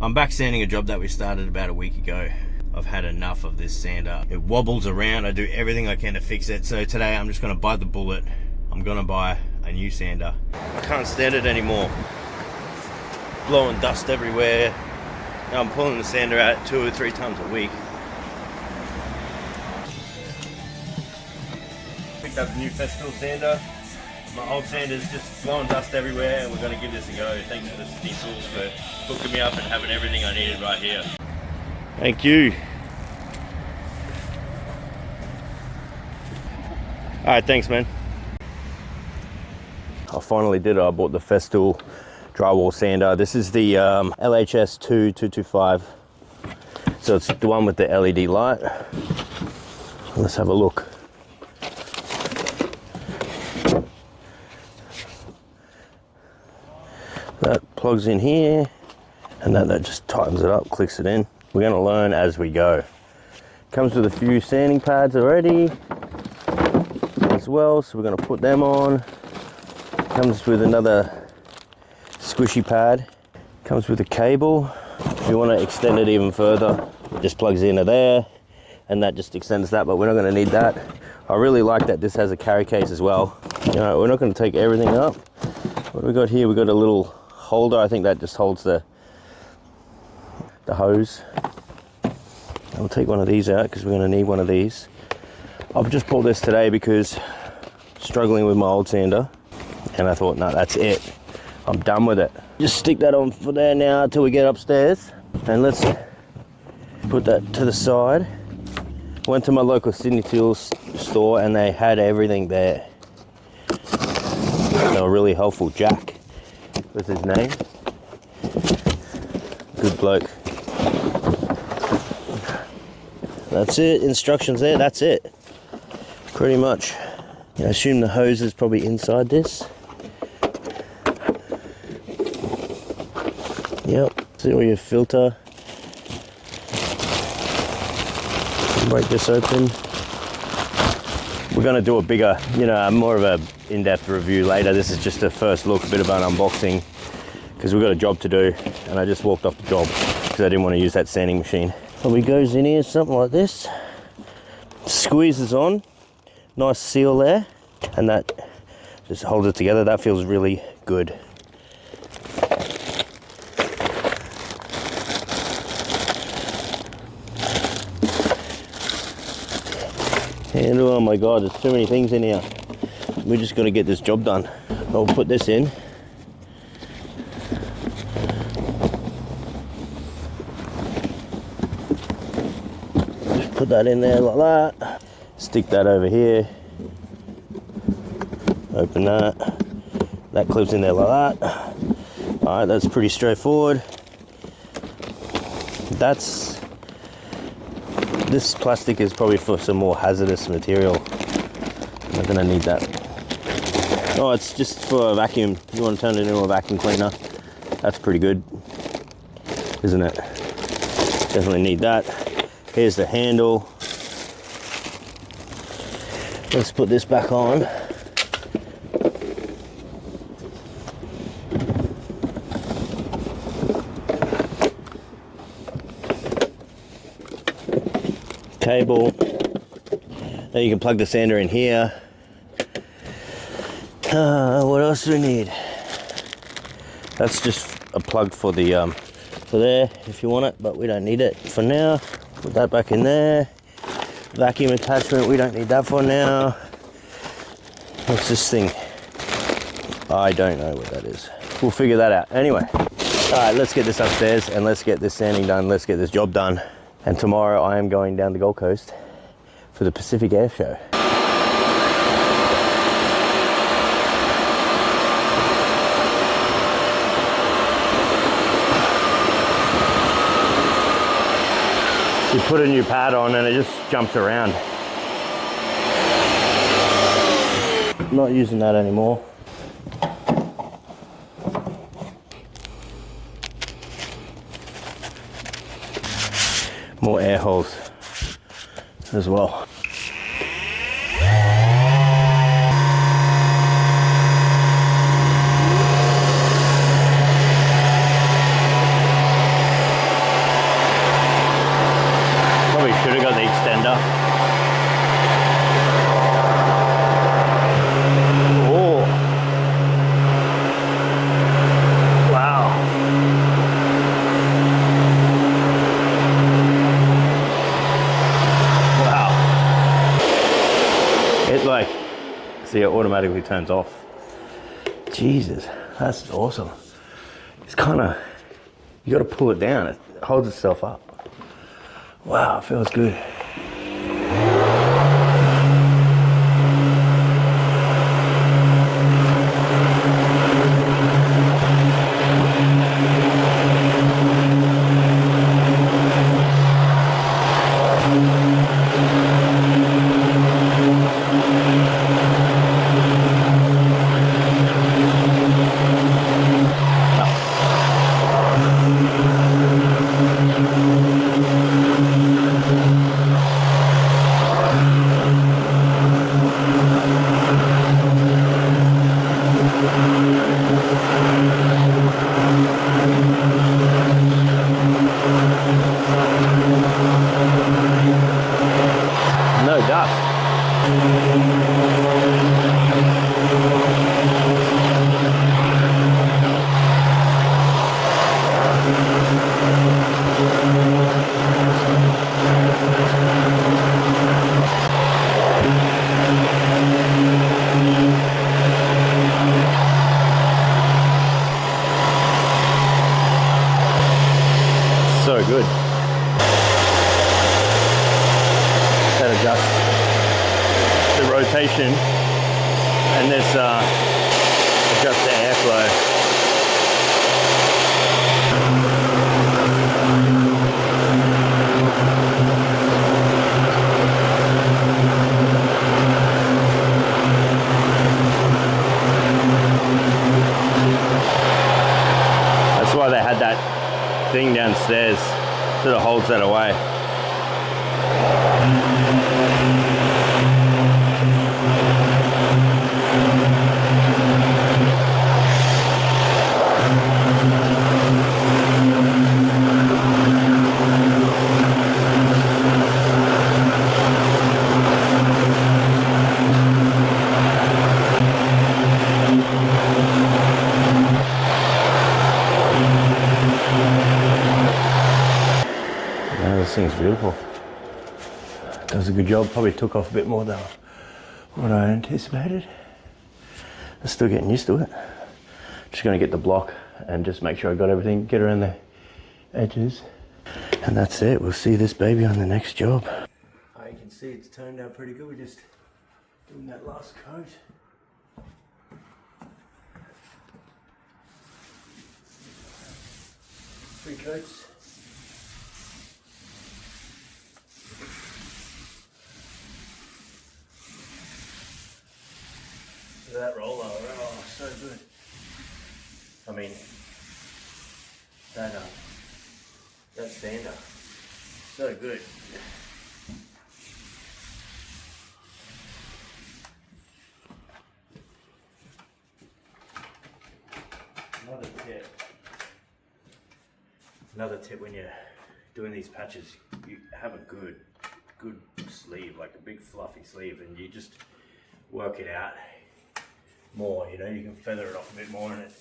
I'm back sanding a job that we started about a week ago. I've had enough of this sander. It wobbles around. I do everything I can to fix it. So today I'm just going to bite the bullet. I'm going to buy a new sander. I can't stand it anymore. Blowing dust everywhere. Now I'm pulling the sander out 2 or 3 times a week. Picked up a new Festool sander. My old sander's just blowing dust everywhere, and we're going to give this a go. Thanks to the Festool for hooking me up and having everything I needed right here. Thank you. Alright, thanks man. I finally did it. I bought the Festool Drywall sander. This is the LHS 2225. So it's the one with the LED light. Let's have a look. That plugs in here, and that just tightens it up, clicks it in. We're going to learn as we go. Comes with a few sanding pads already as well, so we're going to put them on. Comes with another squishy pad. Comes with a cable. If you want to extend it even further, it just plugs into there, and that just extends that, but we're not going to need that. I really like that this has a carry case as well. You know, we're not going to take everything up. What do we got here? We got a little holder. I think that just holds the hose. I'll take one of these out because we're going to need one of these. I've just bought this today because struggling with my old sander, and I thought, no, that's it. I'm done with it. Just stick that on for there now until we get upstairs, and let's put that to the side. Went to my local Sydney Tools store and they had everything there. They were really helpful. Jack was his name. Good bloke. That's it. Instructions there. That's it. Pretty much. I assume the hose is probably inside this. Yep. See all your filter. Break this open. We're going to do a bigger, more of a in-depth review later. This is just a first look, a bit of an unboxing, because we've got a job to do, and I just walked off the job because I didn't want to use that sanding machine. Probably goes in here, something like this. Squeezes on, nice seal there, and that just holds it together. That feels really good. And oh my god, there's too many things in here. We're just going to get this job done. I'll put this in. Just put that in there like that. Stick that over here. Open that. That clips in there like that. Alright, that's pretty straightforward. This plastic is probably for some more hazardous material. I'm not gonna need that. Oh, it's just for a vacuum. You want to turn it into a vacuum cleaner. That's pretty good, isn't it? Definitely need that. Here's the handle. Let's put this back on. Cable. Now you can plug the sander in here. What else do we need? That's just a plug for the for there if you want it, but we don't need it for now. Put that back in there. Vacuum attachment, we don't need that for now. What's this thing? I don't know what that is. We'll figure that out. Anyway, all right, let's get this upstairs and let's get this sanding done. Let's get this job done. And tomorrow I am going down the Gold Coast for the Pacific Airshow. You put a new pad on and it just jumps around. I'm not using that anymore. More air holes as well. automatically turns off. Jesus, that's awesome. It's kind of, you got to pull it down. It holds itself up. Wow, it feels good. No dust. So good. That adjusts the rotation and this adjusts the airflow. That's why they had that thing downstairs, sort of holds that away. This thing's beautiful. Does a good job. Probably took off a bit more than what I anticipated. I'm still getting used to it. Just going to get the block and just make sure I got everything, get around the edges. And that's it. We'll see this baby on the next job. You can see it's turned out pretty good. We're just doing that last coat. 3 coats. That roller, oh, so good. I mean, that stander, so good. Another tip when you're doing these patches, you have a good sleeve, like a big fluffy sleeve, and you just work it out more, you know, you can feather it off a bit more, and it,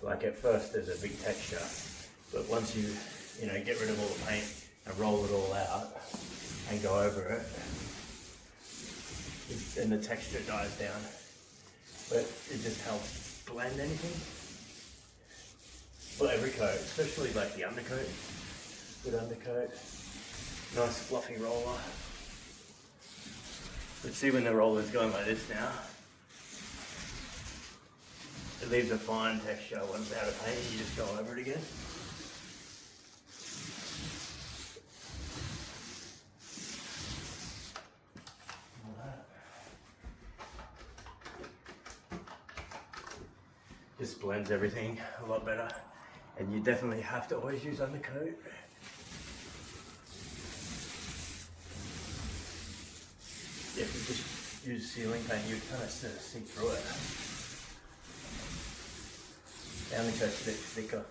like at first there's a big texture, but once you know, get rid of all the paint and roll it all out and go over it, and the texture dies down, but it just helps blend anything. Well, every coat, especially like the undercoat, good undercoat, nice fluffy roller. But see, when the roller's going like this now, it leaves a fine texture. Once it's out of paint, you just go over it again. Just blends everything a lot better. And you definitely have to always use undercoat. If you just use ceiling paint, you kind of see through it. The undercoat's a bit thicker.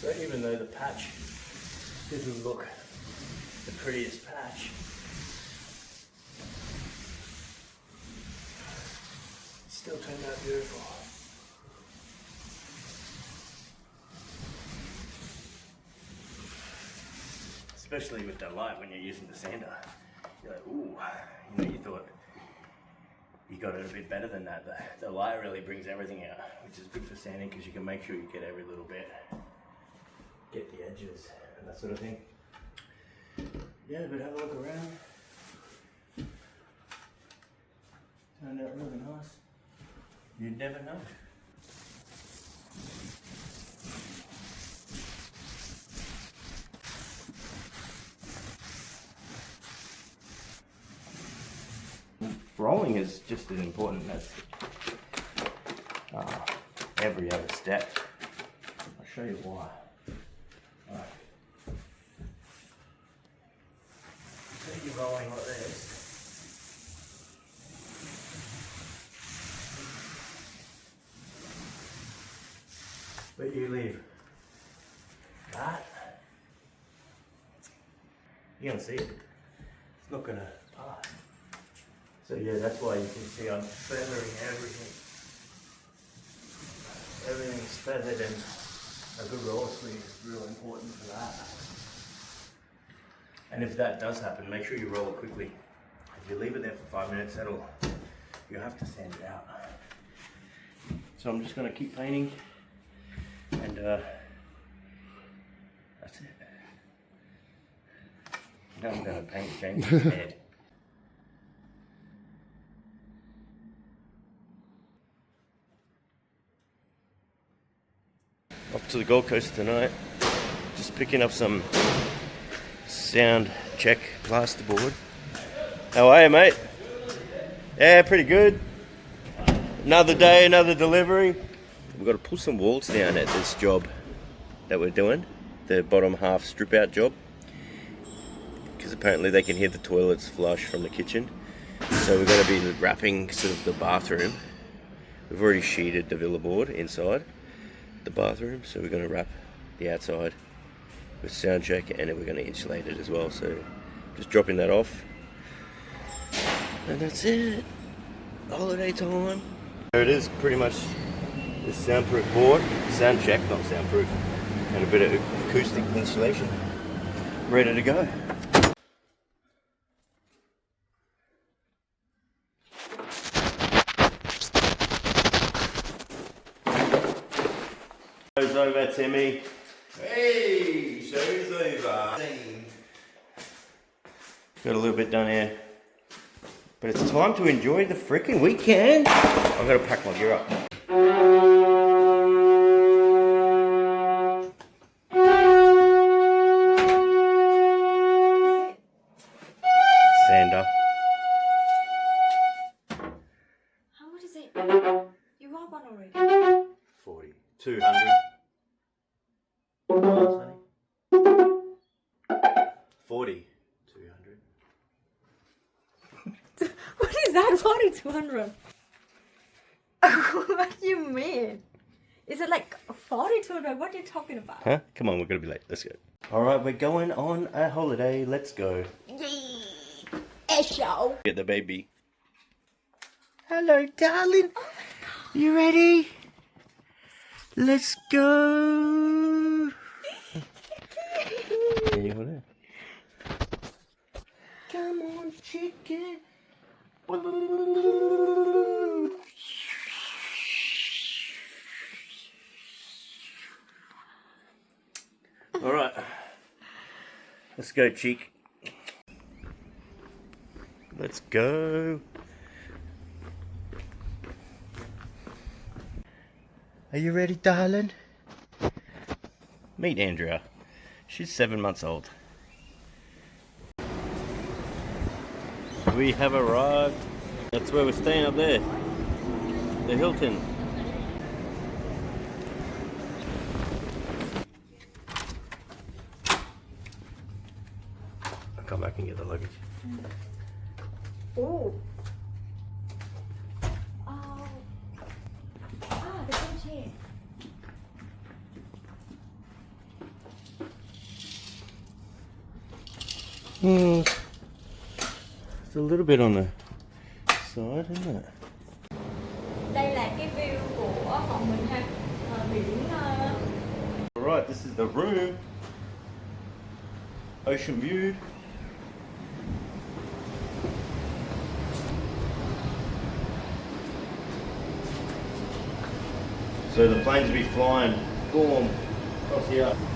So even though the patch doesn't look the prettiest patch, it still turned out beautiful. Especially with the light when you're using the sander. You're like, ooh, you know, you thought you got it a bit better than that. The light really brings everything out, which is good for sanding because you can make sure you get every little bit. Get the edges and that sort of thing. Yeah, but have a look around. Turned out really nice. You'd never know. Rolling is just as important as every other step. I'll show you why. Right. So you're rolling like this. But you leave that. You're gonna see it. It's not gonna pass. So yeah, that's why you can see I'm feathering everything. Everything's feathered, and a good roll sleeve is real important for that. And if that does happen, make sure you roll it quickly. If you leave it there for 5 minutes, you'll have to sand it out. So I'm just gonna keep painting, and that's it. Now I'm gonna paint James's head. Off to the Gold Coast tonight, just picking up some sound check plasterboard. How are you, mate? Yeah, pretty good. Another day, another delivery. We've got to pull some walls down at this job that we're doing, the bottom half strip out job, because apparently they can hear the toilets flush from the kitchen. So we're going to be wrapping sort of the bathroom. We've already sheeted the villa board inside the bathroom, so we're going to wrap the outside with sound check, and then we're going to insulate it as well. So just dropping that off, and that's it. Holiday time. There it is, pretty much the soundproof board, sound check, not soundproof, and a bit of acoustic insulation, ready to go. Show's over, Timmy. Hey, show's over. Got a little bit done here. But it's time to enjoy the freaking weekend. I've got to pack my gear up. Sander. How much is it? You got one already. 40. 200. Honey. 40. 200. What is that? 4,200. What do you mean? Is it like 4,200? What are you talking about? Huh? Come on, we're going to be late. Let's go. Alright, we're going on a holiday. Let's go. Yay! Airshow! Get the baby. Hello, darling. Oh my God. You ready? Let's go. Can you hold it? Come on, chicken. All right, let's go, cheek. Let's go. Are you ready, darling? Meet Andrea. She's 7 months old. We have arrived. That's where we're staying up there. The Hilton. I'll come back and get the luggage. Oh. Oh. Ah, the same chair. It's a little bit on the side, isn't it? Đây là cái view của phòng mình ha. Biển Alright, this is the room. Ocean view. So the planes will be flying, boom, across here.